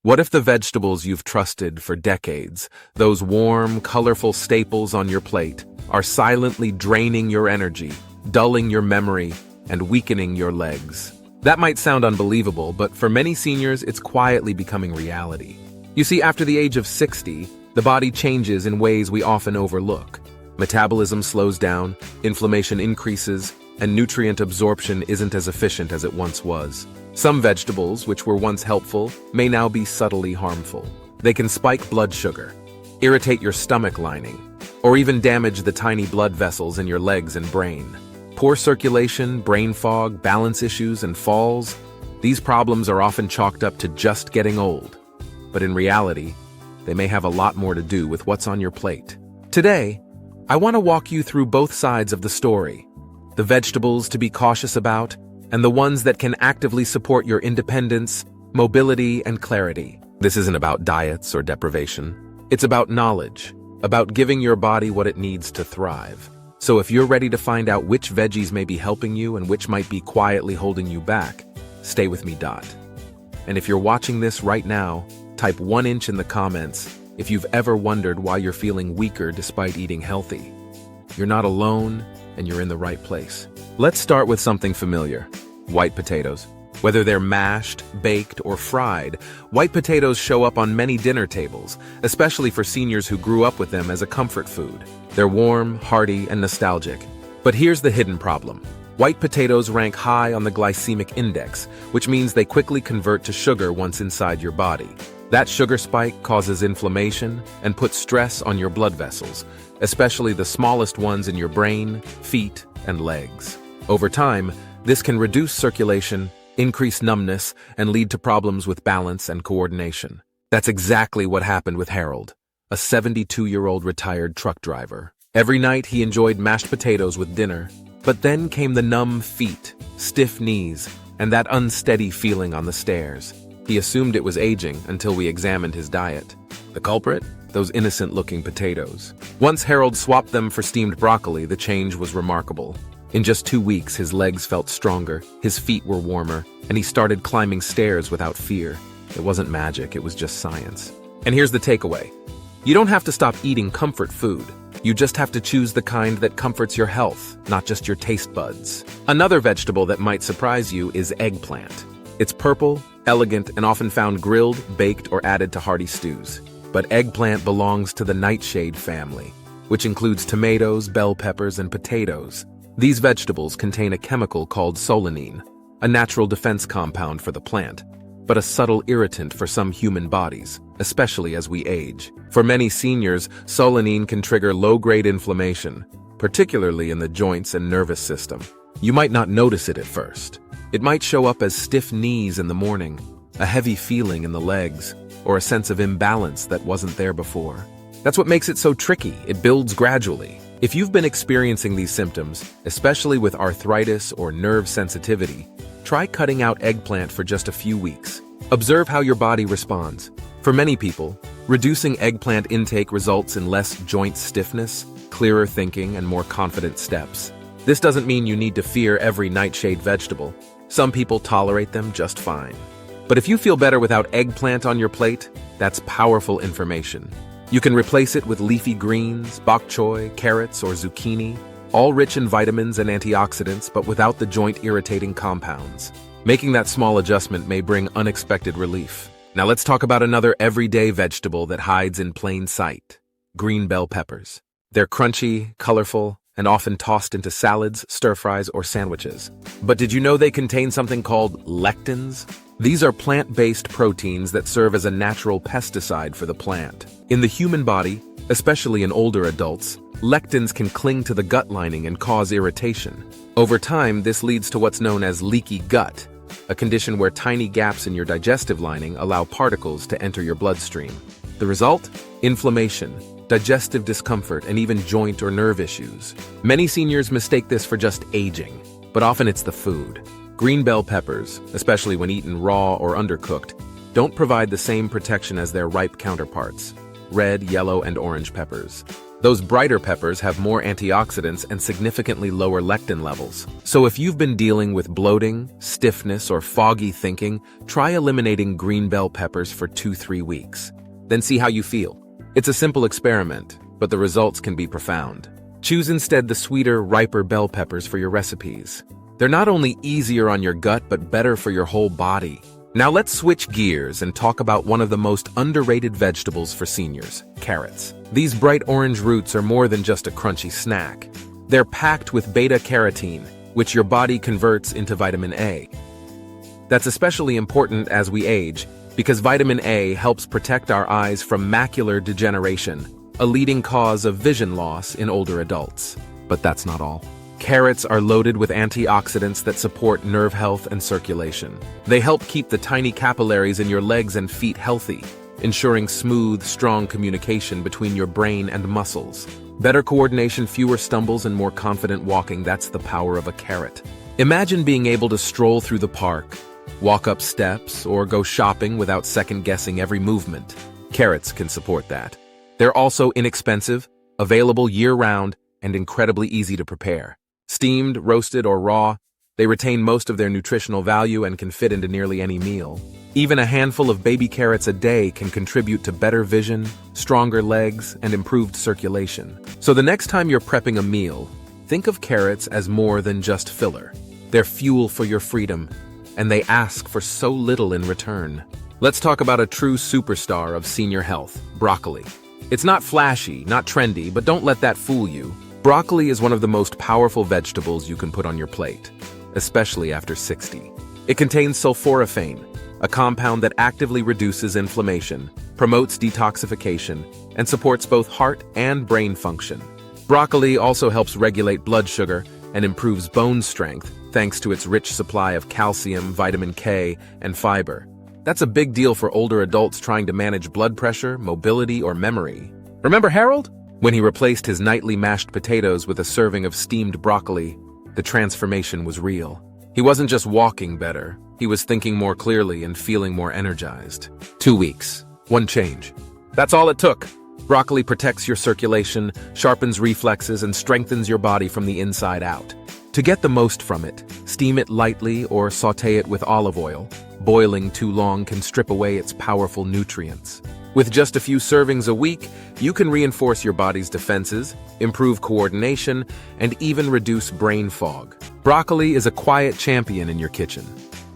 What if the vegetables you've trusted for decades, those warm, colorful staples on your plate, are silently draining your energy, dulling your memory, and weakening your legs? That might sound unbelievable, but for many seniors, it's quietly becoming reality. You see, after the age of 60, the body changes in ways we often overlook. Metabolism slows down, inflammation increases, and nutrient absorption isn't as efficient as it once was. Some vegetables, which were once helpful, may now be subtly harmful. They can spike blood sugar, irritate your stomach lining, or even damage the tiny blood vessels in your legs and brain. Poor circulation, brain fog, balance issues, and falls, these problems are often chalked up to just getting old. But in reality, they may have a lot more to do with what's on your plate. Today, I want to walk you through both sides of the story. The vegetables to be cautious about, and the ones that can actively support your independence, mobility, and clarity. This isn't about diets or deprivation. It's about knowledge, about giving your body what it needs to thrive. So if you're ready to find out which veggies may be helping you and which might be quietly holding you back, stay with me. And if you're watching this right now, type 1 inch in the comments if you've ever wondered why you're feeling weaker despite eating healthy. You're not alone, and you're in the right place. Let's start with something familiar: white potatoes. Whether they're mashed, baked, or fried, white potatoes show up on many dinner tables, especially for seniors who grew up with them as a comfort food. They're warm, hearty, and nostalgic. But here's the hidden problem. White potatoes rank high on the glycemic index, which means they quickly convert to sugar once inside your body. That sugar spike causes inflammation and puts stress on your blood vessels, especially the smallest ones in your brain, feet, and legs. Over time, this can reduce circulation, increase numbness, and lead to problems with balance and coordination. That's exactly what happened with Harold, a 72-year-old retired truck driver. Every night he enjoyed mashed potatoes with dinner, but then came the numb feet, stiff knees, and that unsteady feeling on the stairs. He assumed it was aging until we examined his diet. The culprit? Those innocent-looking potatoes. Once Harold swapped them for steamed broccoli, the change was remarkable. In just 2 weeks, his legs felt stronger, his feet were warmer, and he started climbing stairs without fear. It wasn't magic, it was just science. And here's the takeaway. You don't have to stop eating comfort food. You just have to choose the kind that comforts your health, not just your taste buds. Another vegetable that might surprise you is eggplant. It's purple, elegant, and often found grilled, baked, or added to hearty stews. But eggplant belongs to the nightshade family, which includes tomatoes, bell peppers, and potatoes. These vegetables contain a chemical called solanine, a natural defense compound for the plant, but a subtle irritant for some human bodies, especially as we age. For many seniors, solanine can trigger low-grade inflammation, particularly in the joints and nervous system. You might not notice it at first. It might show up as stiff knees in the morning, a heavy feeling in the legs, or a sense of imbalance that wasn't there before. That's what makes it so tricky. It builds gradually. If you've been experiencing these symptoms, especially with arthritis or nerve sensitivity, try cutting out eggplant for just a few weeks. Observe how your body responds. For many people, reducing eggplant intake results in less joint stiffness, clearer thinking, and more confident steps. This doesn't mean you need to fear every nightshade vegetable. Some people tolerate them just fine. But if you feel better without eggplant on your plate, that's powerful information. You can replace it with leafy greens, bok choy, carrots, or zucchini, all rich in vitamins and antioxidants, but without the joint-irritating compounds. Making that small adjustment may bring unexpected relief. Now let's talk about another everyday vegetable that hides in plain sight: green bell peppers. They're crunchy, colorful, and often tossed into salads, stir-fries, or sandwiches. But did you know they contain something called lectins? These are plant-based proteins that serve as a natural pesticide for the plant. In the human body, especially in older adults, lectins can cling to the gut lining and cause irritation. Over time, this leads to what's known as leaky gut, a condition where tiny gaps in your digestive lining allow particles to enter your bloodstream. The result? Inflammation, digestive discomfort, and even joint or nerve issues. Many seniors mistake this for just aging, but often it's the food. Green bell peppers, especially when eaten raw or undercooked, don't provide the same protection as their ripe counterparts, red, yellow, and orange peppers. Those brighter peppers have more antioxidants and significantly lower lectin levels. So if you've been dealing with bloating, stiffness, or foggy thinking, try eliminating green bell peppers for 2-3 weeks. Then see how you feel. It's a simple experiment, but the results can be profound. Choose instead the sweeter, riper bell peppers for your recipes. They're not only easier on your gut, but better for your whole body. Now let's switch gears and talk about one of the most underrated vegetables for seniors, carrots. These bright orange roots are more than just a crunchy snack. They're packed with beta-carotene, which your body converts into vitamin A. That's especially important as we age, because vitamin A helps protect our eyes from macular degeneration, a leading cause of vision loss in older adults. But that's not all. Carrots are loaded with antioxidants that support nerve health and circulation. They help keep the tiny capillaries in your legs and feet healthy, ensuring smooth, strong communication between your brain and muscles. Better coordination, fewer stumbles, and more confident walking. That's the power of a carrot. Imagine being able to stroll through the park, walk up steps, or go shopping without second-guessing every movement. Carrots can support that. They're also inexpensive, available year-round, and incredibly easy to prepare. Steamed, roasted, or raw, they retain most of their nutritional value and can fit into nearly any meal. Even a handful of baby carrots a day can contribute to better vision, stronger legs, and improved circulation. So the next time you're prepping a meal, think of carrots as more than just filler. They're fuel for your freedom, and they ask for so little in return. Let's talk about a true superstar of senior health, broccoli. It's not flashy, not trendy, but don't let that fool you. Broccoli is one of the most powerful vegetables you can put on your plate, especially after 60. It contains sulforaphane, a compound that actively reduces inflammation, promotes detoxification, and supports both heart and brain function. Broccoli also helps regulate blood sugar and improves bone strength thanks to its rich supply of calcium, vitamin K, and fiber. That's a big deal for older adults trying to manage blood pressure, mobility, or memory. Remember Harold? When he replaced his nightly mashed potatoes with a serving of steamed broccoli, the transformation was real. He wasn't just walking better, he was thinking more clearly and feeling more energized. 2 weeks, one change. That's all it took. Broccoli protects your circulation, sharpens reflexes, and strengthens your body from the inside out. To get the most from it, steam it lightly or sauté it with olive oil. Boiling too long can strip away its powerful nutrients. With just a few servings a week, you can reinforce your body's defenses, improve coordination, and even reduce brain fog. Broccoli is a quiet champion in your kitchen,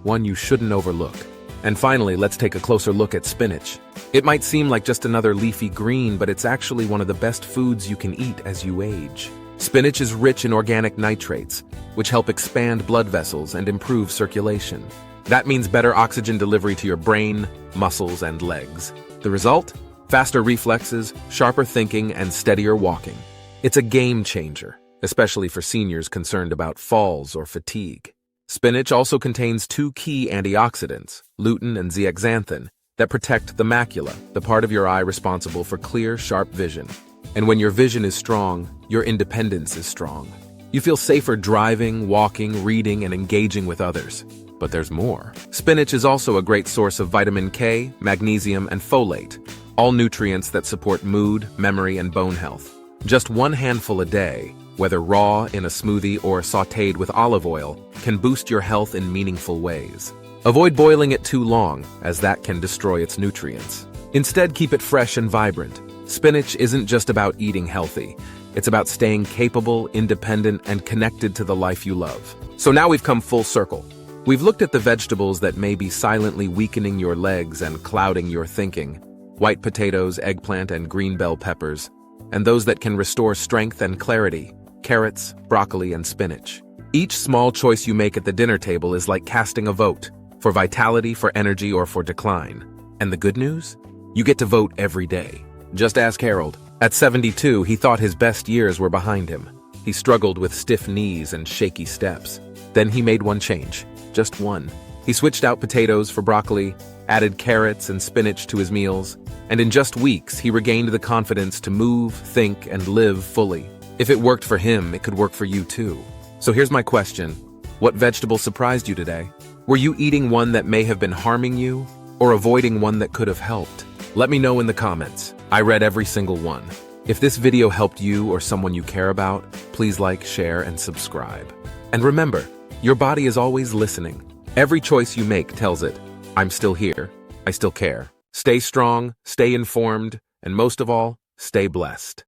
one you shouldn't overlook. And finally, let's take a closer look at spinach. It might seem like just another leafy green, but it's actually one of the best foods you can eat as you age. Spinach is rich in organic nitrates, which help expand blood vessels and improve circulation. That means better oxygen delivery to your brain, muscles, and legs. The result? Faster reflexes, sharper thinking, and steadier walking. It's a game changer, especially for seniors concerned about falls or fatigue. Spinach also contains 2 key antioxidants, lutein and zeaxanthin, that protect the macula, the part of your eye responsible for clear, sharp vision. And when your vision is strong, your independence is strong. You feel safer driving, walking, reading, and engaging with others. But there's more. Spinach is also a great source of vitamin K, magnesium, and folate, all nutrients that support mood, memory, and bone health. Just one handful a day, whether raw in a smoothie or sautéed with olive oil, can boost your health in meaningful ways. Avoid boiling it too long, as that can destroy its nutrients. Instead, keep it fresh and vibrant. Spinach isn't just about eating healthy. It's about staying capable, independent, and connected to the life you love. So now we've come full circle. We've looked at the vegetables that may be silently weakening your legs and clouding your thinking: white potatoes, eggplant, and green bell peppers, and those that can restore strength and clarity: carrots, broccoli, and spinach. Each small choice you make at the dinner table is like casting a vote, for vitality, for energy, or for decline. And the good news? You get to vote every day. Just ask Harold. At 72, he thought his best years were behind him. He struggled with stiff knees and shaky steps. Then he made one change. Just one. He switched out potatoes for broccoli, added carrots and spinach to his meals, and in just weeks, he regained the confidence to move, think, and live fully. If it worked for him, it could work for you too. So here's my question. What vegetable surprised you today? Were you eating one that may have been harming you, or avoiding one that could have helped? Let me know in the comments. I read every single one. If this video helped you or someone you care about, please like, share, and subscribe. And remember, your body is always listening. Every choice you make tells it, I'm still here, I still care. Stay strong, stay informed, and most of all, stay blessed.